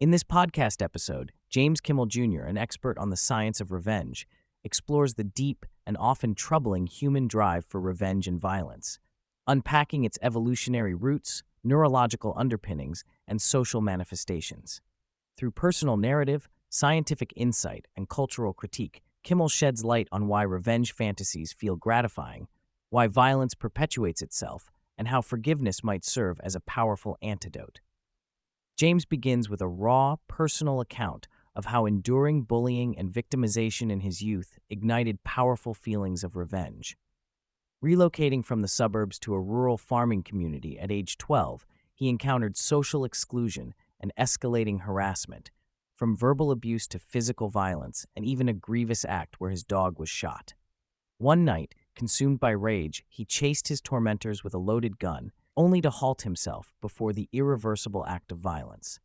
In this podcast episode, James Kimmel Jr., an expert on the science of revenge, explores the deep and often troubling human drive for revenge and violence, unpacking its evolutionary roots, neurological underpinnings, and social manifestations. Through personal narrative, scientific insight, and cultural critique, Kimmel sheds light on why revenge fantasies feel gratifying, why violence perpetuates itself, and how forgiveness might serve as a powerful antidote. James begins with a raw, personal account of how enduring bullying and victimization in his youth ignited powerful feelings of revenge. Relocating from the suburbs to a rural farming community at age 12, he encountered social exclusion and escalating harassment, from verbal abuse to physical violence, and even a grievous act where his dog was shot. One night, consumed by rage, he chased his tormentors with a loaded gun, only to halt himself before the irreversible act of violence.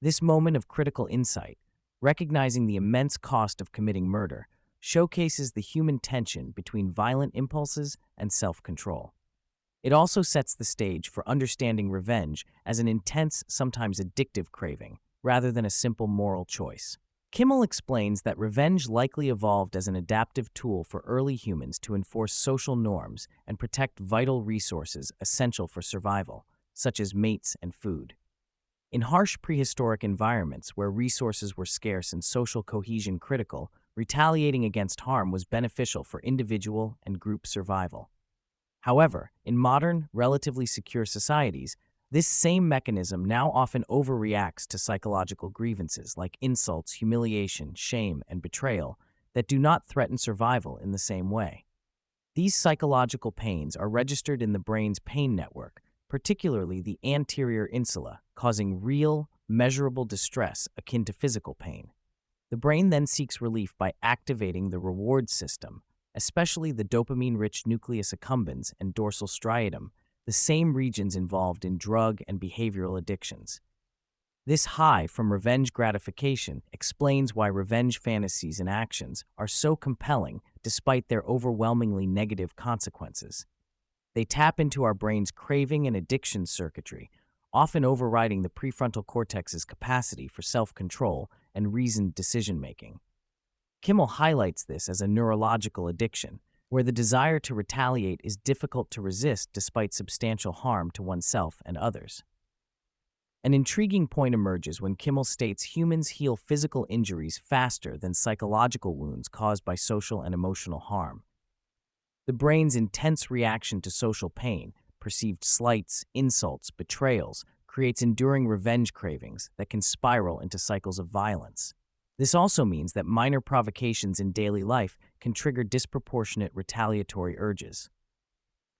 This moment of critical insight, recognizing the immense cost of committing murder, showcases the human tension between violent impulses and self-control. It also sets the stage for understanding revenge as an intense, sometimes addictive craving, rather than a simple moral choice. Kimmel explains that revenge likely evolved as an adaptive tool for early humans to enforce social norms and protect vital resources essential for survival, such as mates and food. In harsh prehistoric environments where resources were scarce and social cohesion critical, retaliating against harm was beneficial for individual and group survival. However, in modern, relatively secure societies, this same mechanism now often overreacts to psychological grievances like insults, humiliation, shame, and betrayal that do not threaten survival in the same way. These psychological pains are registered in the brain's pain network, particularly the anterior insula, causing real, measurable distress akin to physical pain. The brain then seeks relief by activating the reward system, especially the dopamine-rich nucleus accumbens and dorsal striatum, the same regions involved in drug and behavioral addictions. This high from revenge gratification explains why revenge fantasies and actions are so compelling despite their overwhelmingly negative consequences. They tap into our brain's craving and addiction circuitry, often overriding the prefrontal cortex's capacity for self-control and reasoned decision-making. Kimmel highlights this as a neurological addiction, where the desire to retaliate is difficult to resist despite substantial harm to oneself and others. An intriguing point emerges when Kimmel states humans heal physical injuries faster than psychological wounds caused by social and emotional harm. The brain's intense reaction to social pain, perceived slights, insults, betrayals, creates enduring revenge cravings that can spiral into cycles of violence. This also means that minor provocations in daily life can trigger disproportionate retaliatory urges.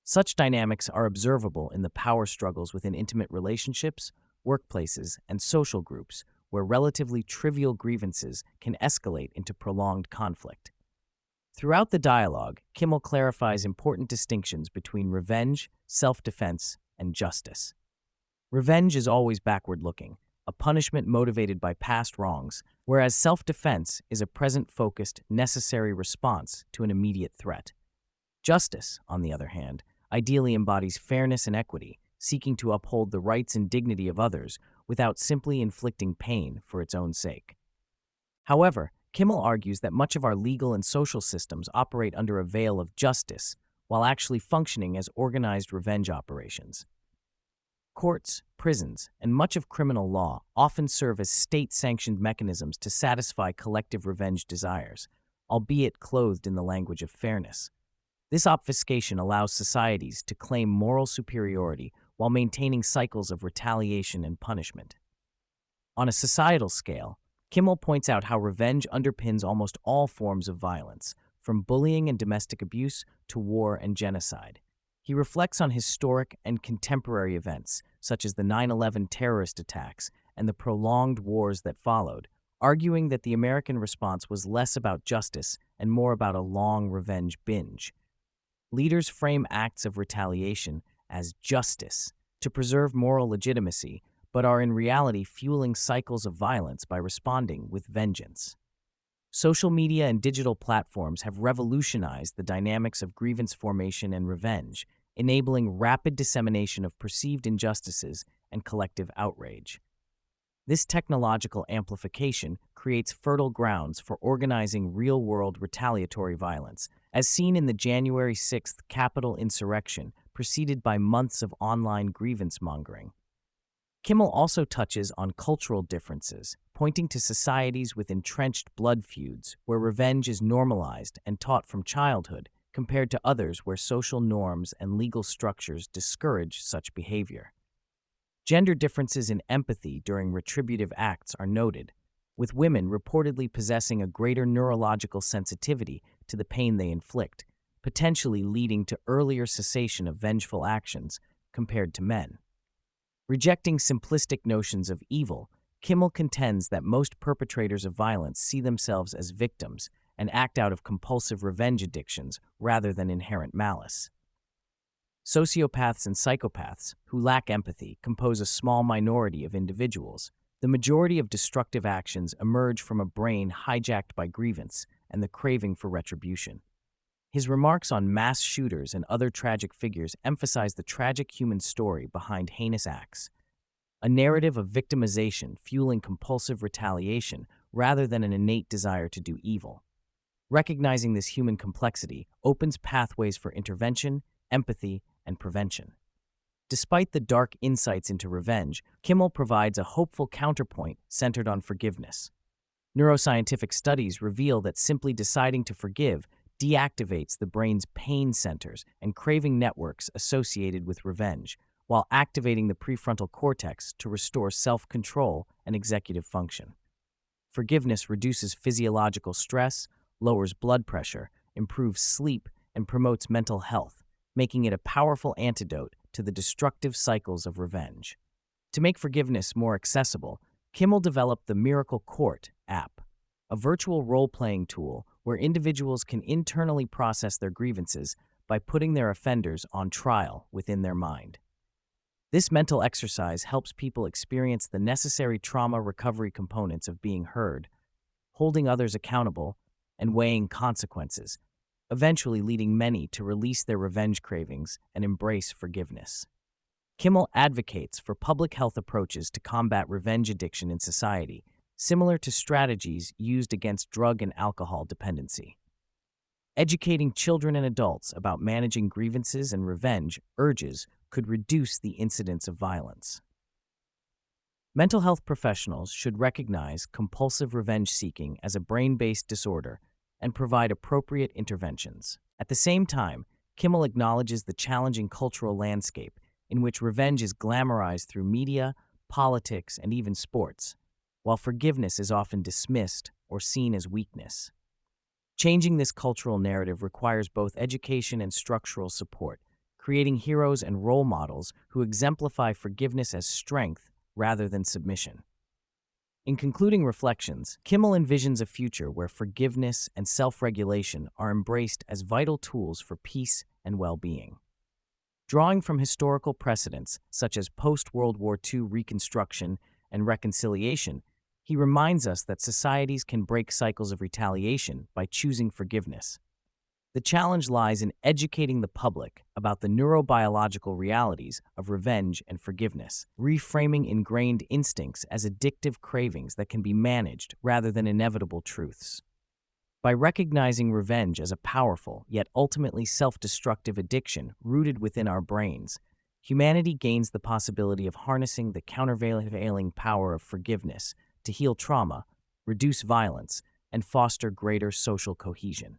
Such dynamics are observable in the power struggles within intimate relationships, workplaces, and social groups, where relatively trivial grievances can escalate into prolonged conflict. Throughout the dialogue, Kimmel clarifies important distinctions between revenge, self-defense, and justice. Revenge is always backward-looking, a punishment motivated by past wrongs, whereas self-defense is a present-focused, necessary response to an immediate threat. Justice, on the other hand, ideally embodies fairness and equity, seeking to uphold the rights and dignity of others without simply inflicting pain for its own sake. However, Kimmel argues that much of our legal and social systems operate under a veil of justice, while actually functioning as organized revenge operations. Courts, prisons, and much of criminal law often serve as state-sanctioned mechanisms to satisfy collective revenge desires, albeit clothed in the language of fairness. This obfuscation allows societies to claim moral superiority while maintaining cycles of retaliation and punishment. On a societal scale, Kimmel points out how revenge underpins almost all forms of violence, from bullying and domestic abuse to war and genocide. He reflects on historic and contemporary events, such as the 9/11 terrorist attacks and the prolonged wars that followed, arguing that the American response was less about justice and more about a long revenge binge. Leaders frame acts of retaliation as justice to preserve moral legitimacy, but are in reality fueling cycles of violence by responding with vengeance. Social media and digital platforms have revolutionized the dynamics of grievance formation and revenge, enabling rapid dissemination of perceived injustices and collective outrage. This technological amplification creates fertile grounds for organizing real-world retaliatory violence, as seen in the January 6th Capitol insurrection, preceded by months of online grievance-mongering. Kimmel also touches on cultural differences, pointing to societies with entrenched blood feuds where revenge is normalized and taught from childhood, compared to others where social norms and legal structures discourage such behavior. Gender differences in empathy during retributive acts are noted, with women reportedly possessing a greater neurological sensitivity to the pain they inflict, potentially leading to earlier cessation of vengeful actions compared to men. Rejecting simplistic notions of evil, Kimmel contends that most perpetrators of violence see themselves as victims and act out of compulsive revenge addictions rather than inherent malice. Sociopaths and psychopaths, who lack empathy, compose a small minority of individuals. The majority of destructive actions emerge from a brain hijacked by grievance and the craving for retribution. His remarks on mass shooters and other tragic figures emphasize the tragic human story behind heinous acts, a narrative of victimization fueling compulsive retaliation rather than an innate desire to do evil. Recognizing this human complexity opens pathways for intervention, empathy, and prevention. Despite the dark insights into revenge, Kimmel provides a hopeful counterpoint centered on forgiveness. Neuroscientific studies reveal that simply deciding to forgive deactivates the brain's pain centers and craving networks associated with revenge, while activating the prefrontal cortex to restore self-control and executive function. Forgiveness reduces physiological stress, lowers blood pressure, improves sleep, and promotes mental health, making it a powerful antidote to the destructive cycles of revenge. To make forgiveness more accessible, Kimmel developed the Miracle Court app, a virtual role-playing tool where individuals can internally process their grievances by putting their offenders on trial within their mind. This mental exercise helps people experience the necessary trauma recovery components of being heard, holding others accountable, and weighing consequences, eventually leading many to release their revenge cravings and embrace forgiveness. Kimmel advocates for public health approaches to combat revenge addiction in society, similar to strategies used against drug and alcohol dependency. Educating children and adults about managing grievances and revenge urges could reduce the incidence of violence. Mental health professionals should recognize compulsive revenge seeking as a brain-based disorder and provide appropriate interventions. At the same time, Kimmel acknowledges the challenging cultural landscape in which revenge is glamorized through media, politics, and even sports, while forgiveness is often dismissed or seen as weakness. Changing this cultural narrative requires both education and structural support, creating heroes and role models who exemplify forgiveness as strength rather than submission. In concluding reflections, Kimmel envisions a future where forgiveness and self-regulation are embraced as vital tools for peace and well-being. Drawing from historical precedents such as post-World War II reconstruction and reconciliation, he reminds us that societies can break cycles of retaliation by choosing forgiveness. The challenge lies in educating the public about the neurobiological realities of revenge and forgiveness, reframing ingrained instincts as addictive cravings that can be managed rather than inevitable truths. By recognizing revenge as a powerful, yet ultimately self-destructive addiction rooted within our brains, humanity gains the possibility of harnessing the countervailing power of forgiveness to heal trauma, reduce violence, and foster greater social cohesion.